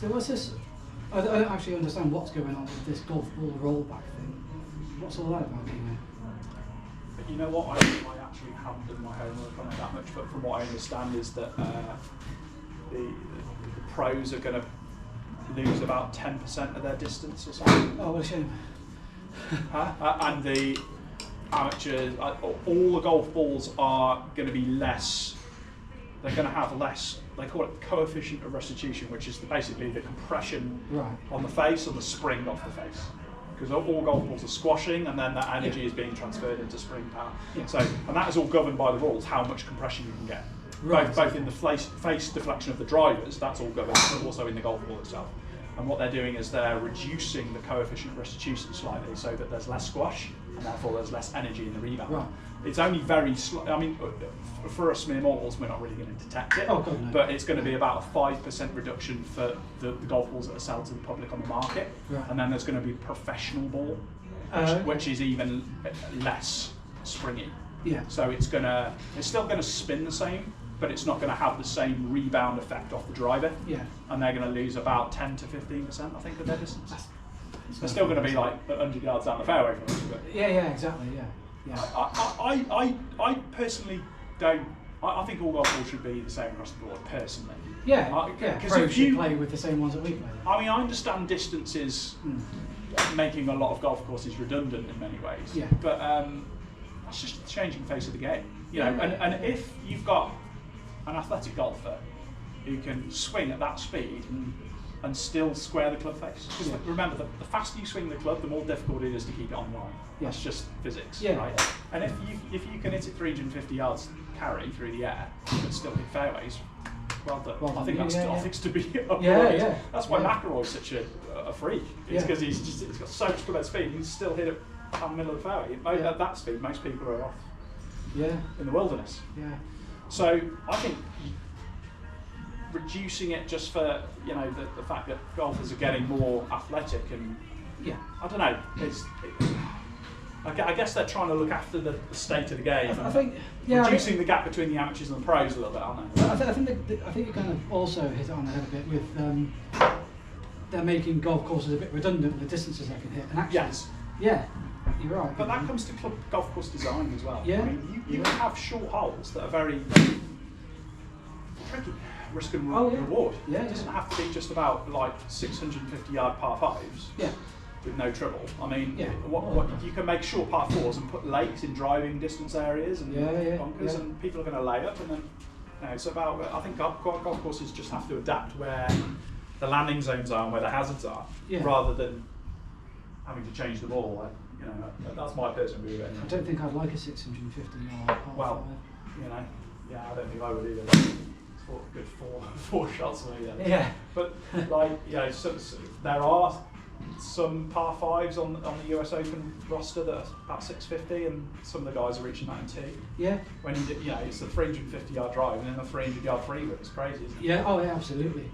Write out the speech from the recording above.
So what's this? I don't actually understand what's going on with this golf ball rollback thing. What's all that about anyway? But you know what, I actually haven't done my homework on it that much, but from what I understand is that the pros are going to lose about 10% of their distance or something. Oh, what a shame. And the amateurs, all the golf balls are going to be less, they're going to have less, they call it coefficient of restitution, which is basically the compression on the face or the spring off the face. Because all golf balls are squashing and then that energy is being transferred into spring power. So, and that is all governed by the rules, how much compression you can get. Both in the face deflection of the drivers, that's all governed, but also in the golf ball itself. And what they're doing is they're reducing the coefficient of restitution slightly so that there's less squash and therefore there's less energy in the rebound. It's only very slight. I mean, for us mere mortals, we're not really going to detect it, but it's going to be about a 5% reduction for the golf balls that are sold to the public on the market. And then there's going to be professional ball, which is even less springy. So it's still going to spin the same, but it's not going to have the same rebound effect off the driver. And they're going to lose about 10 to 15%, I think, of their distance. They're still going to be like 100 yards down the fairway from us. But Exactly. I personally don't. I think all golf balls should be the same across the board, personally. Because pros should play with the same ones that we play with. I mean, I understand distance is making a lot of golf courses redundant in many ways. But it's just changing the face of the game. You know, and if you've got an athletic golfer who can swing at that speed and still square the club face. Because remember, the faster you swing the club, the more difficult it is to keep it on the line. That's just physics, right? And if you can hit it 350 yards carry through the air and still hit fairways, well done. I think that's to be applauded. That's why McIlroy's such a freak. It's because he's got so much club speed, he can still hit it down the middle of the fairway. At that speed, most people are off in the wilderness. So I think reducing it just for the fact that golfers are getting more athletic and I don't know. I guess they're trying to look after the state of the game. I think reducing the gap between the amateurs and the pros a little bit, aren't they? I think you kind of also hit it on the head a bit with they're making golf courses a bit redundant with the distances they can hit. And actually, you're right. But that comes to club golf course design as well. I mean, you can have short holes that are very tricky, risk and reward. It doesn't have to be just about like 650 yard par fives with no trouble. I mean, what you can make short par fours and put lakes in driving distance areas and bunkers, and people are going to lay up, and then it's about. I think golf courses just have to adapt where the landing zones are and where the hazards are, rather than having to change the ball. That's my personal view. Anyway. I don't think I'd like a 650 yard par five. I don't think I would either. It's good four shots for me then. But so there are some par fives on the US Open roster that are about 650, and some of the guys are reaching that in tee. When it's a 350 yard drive and then a 300 yard free, but it's crazy, isn't it? Absolutely.